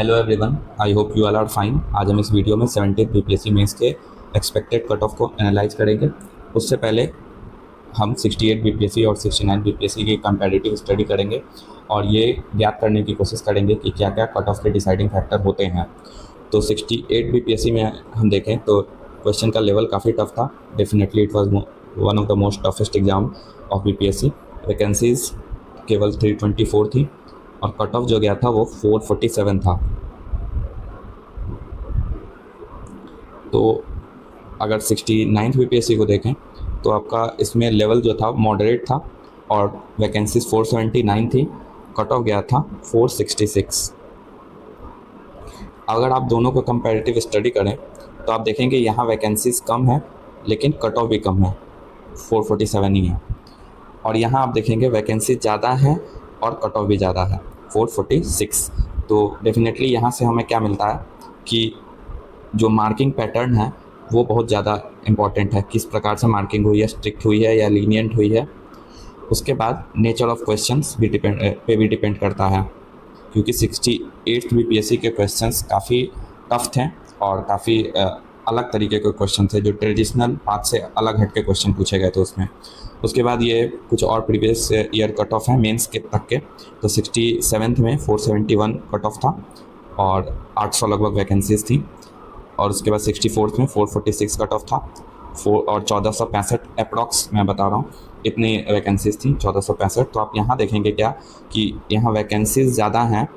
Hello everyone, I hope you all are fine. आज हम इस वीडियो में 70 बीपीएससी मेंस के एक्सपेक्टेड कट ऑफ को एनालाइज करेंगे। उससे पहले हम 68 बीपीएससी और 69 बीपीएससी की कंपैरेटिव स्टडी करेंगे और ये ज्ञात करने की कोशिश करेंगे कि क्या क्या कट ऑफ के डिसाइडिंग फैक्टर होते हैं। तो 68 बीपीएससी में हम देखें तो क्वेश्चन का लेवल काफ़ी टफ था। Definitely it was one of the most toughest exam of BPSC. Vacancies केवल 324 थी और कट ऑफ जो गया था वो 447 था। तो अगर 69 बीपीएससी को देखें तो आपका इसमें लेवल जो था मॉडरेट था और वैकेंसीज 479 थी, कट ऑफ गया था 466। अगर आप दोनों को कंपैरेटिव स्टडी करें तो आप देखेंगे यहाँ वैकेंसीज कम है लेकिन कट ऑफ भी कम है, 447 ही है। और यहाँ आप देखेंगे वैकेंसी ज़्यादा है और कट ऑफ भी ज़्यादा है, 446। तो डेफिनेटली यहाँ से हमें क्या मिलता है कि जो मार्किंग पैटर्न है वो बहुत ज़्यादा इम्पॉर्टेंट है। किस प्रकार से मार्किंग हुई है, स्ट्रिक्ट हुई है या लीनियंट हुई है। उसके बाद नेचर ऑफ क्वेश्चंस भी डिपेंड करता है, क्योंकि 68 बीपीएससी के क्वेश्चंस काफ़ी टफ थे और काफ़ी अलग तरीके के क्वेश्चन थे, जो ट्रेडिशनल पाथ से अलग हट के क्वेश्चन पूछे गए थे उसमें। उसके बाद ये कुछ और प्रीवियस ईयर कट ऑफ है मेंस के तक के। तो 67 में 471 कट ऑफ था और 800 लगभग वैकेंसीज थी। और उसके बाद 64 में 446 कट ऑफ था, 1465 अप्रॉक्स मैं बता रहा हूँ इतनी वैकेंसीज थी, 1465। तो आप यहाँ देखेंगे क्या कि यहाँ वैकेंसीज ज़्यादा हैं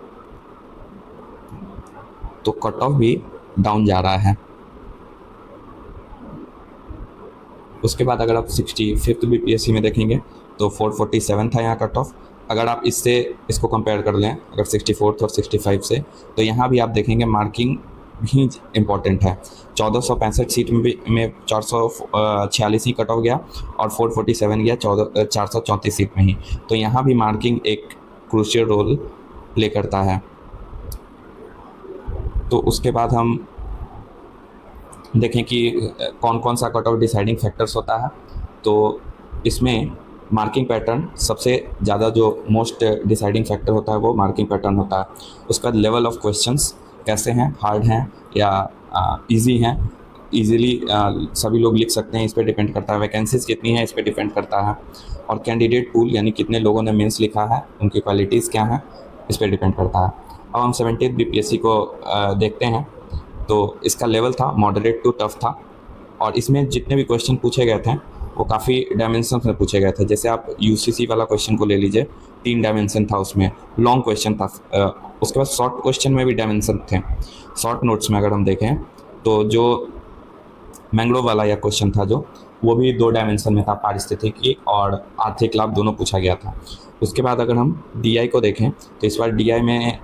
तो कट ऑफ भी डाउन जा रहा है। उसके बाद अगर आप 65 बीपीएससी में देखेंगे तो 447 था यहाँ कट ऑफ। अगर आप इसको कंपेयर कर लें अगर 64 और 65 से, तो यहाँ भी आप देखेंगे मार्किंग भी इम्पॉर्टेंट है। 1465 सीट में 446 ही कट ऑफ गया और 447 गया 434 सीट में ही। तो यहाँ भी मार्किंग एक क्रूशियल रोल प्ले करता है। तो उसके बाद हम देखें कि कौन कौन सा कट ऑफ डिसाइडिंग फैक्टर्स होता है। तो इसमें मार्किंग पैटर्न सबसे ज़्यादा जो मोस्ट डिसाइडिंग फैक्टर होता है वो मार्किंग पैटर्न होता है। उसका लेवल ऑफ क्वेश्चंस कैसे हैं, हार्ड हैं या इजी हैं, इजीली सभी लोग लिख सकते हैं, इस पर डिपेंड करता है। वैकेंसीज कितनी है इस पर डिपेंड करता है। और कैंडिडेट पूल यानी कितने लोगों ने मेंस लिखा है, उनकी क्वालिटीज़ क्या हैं, इस पर डिपेंड करता है। अब हम 70 बीपीएससी को देखते हैं। तो इसका लेवल था मॉडरेट टू टफ था और इसमें जितने भी क्वेश्चन पूछे गए थे वो काफ़ी डायमेंशन में पूछे गए थे। जैसे आप यूसीसी वाला क्वेश्चन को ले लीजिए, 3 डायमेंशन था उसमें, लॉन्ग क्वेश्चन था। उसके बाद शॉर्ट क्वेश्चन में भी डायमेंशन थे। शॉर्ट नोट्स में अगर हम देखें तो जो मैंग्रोव वाला या क्वेश्चन था जो वो भी 2 डायमेंशन में था, पारिस्थितिकी और आर्थिक लाभ दोनों पूछा गया था। उसके बाद अगर हम डीआई को देखें तो इस बार डीआई में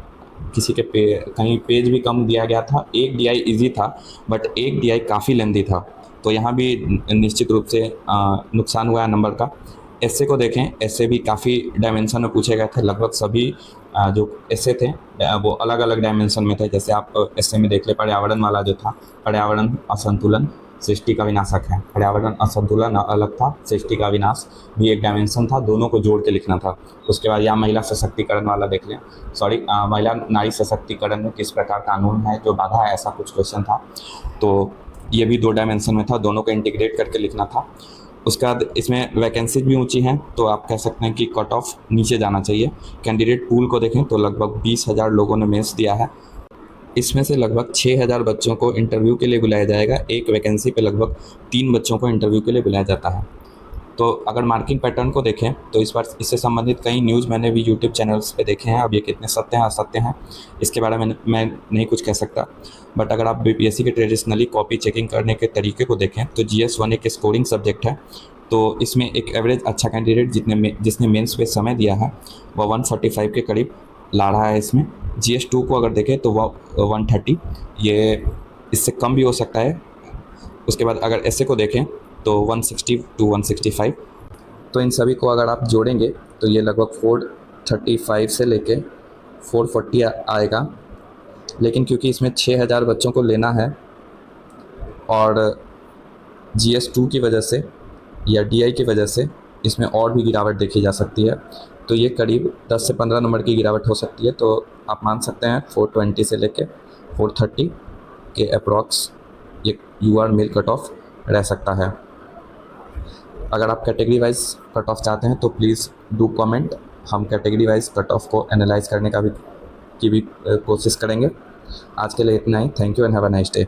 किसी के कहीं पेज भी कम दिया गया था। एक डीआई इजी था बट एक डीआई काफ़ी लेंदी था, तो यहाँ भी निश्चित रूप से नुकसान हुआ है नंबर का। एसए को देखें, एसए भी काफ़ी डायमेंशन में पूछे गए थे। लगभग सभी जो एसए थे वो अलग अलग डायमेंशन में थे। जैसे आप एसए में देख ले, पर्यावरण वाला जो था, पर्यावरण असंतुलन सृष्टि का विनाशक है। पर्यावरण असंतुलन अलग था, सृष्टि का विनाश भी एक डायमेंशन था, दोनों को जोड़ के लिखना था। उसके बाद या महिला सशक्तिकरण वाला देख लें, महिला नारी सशक्तिकरण में किस प्रकार कानून है जो बाधा है, ऐसा कुछ क्वेश्चन था। तो ये भी 2 डायमेंशन में था, दोनों को इंटीग्रेट करके लिखना था। उसके बाद इसमें वैकेंसीज भी ऊंची हैं तो आप कह सकते हैं कि कट ऑफ नीचे जाना चाहिए। कैंडिडेट पूल को देखें तो लगभग 20,000 लोगों ने मेंस दिया है। इसमें से लगभग 6,000 बच्चों को इंटरव्यू के लिए बुलाया जाएगा। एक वैकेंसी पे लगभग 3 बच्चों को इंटरव्यू के लिए बुलाया जाता है। तो अगर मार्किंग पैटर्न को देखें तो इस बार इससे संबंधित कई न्यूज़ मैंने भी यूट्यूब चैनल्स पे देखे हैं। अब ये कितने सत्य हैं असत्य हैं इसके बारे में मैं नहीं कुछ कह सकता, बट अगर आप बीपीएससी के ट्रेडिशनली कॉपी चेकिंग करने के तरीके को देखें तो GS1 एक स्कोरिंग सब्जेक्ट है। तो इसमें एक एवरेज अच्छा कैंडिडेट जिसने मेंस पे समय दिया है वह 145 के करीब ला रहा है इसमें। GS2 को अगर देखें तो वह 130, ये इससे कम भी हो सकता है। उसके बाद अगर एसए को देखें तो 160 to 165। तो इन सभी को अगर आप जोड़ेंगे तो ये लगभग 435 से लेके 440 आएगा। लेकिन क्योंकि इसमें 6,000 बच्चों को लेना है और GS2 की वजह से या DI की वजह से इसमें और भी गिरावट देखी जा सकती है। तो ये करीब 10 से 15 नंबर की गिरावट हो सकती है। तो आप मान सकते हैं 420 से लेके 430 के अप्रॉक्स ये यूआर मिल कट ऑफ रह सकता है। अगर आप कैटेगरी वाइज कट ऑफ चाहते हैं तो प्लीज़ डू कमेंट, हम कैटेगरी वाइज कट ऑफ को एनालाइज करने का भी कोशिश करेंगे। आज के लिए इतना ही। Thank you and have a nice day.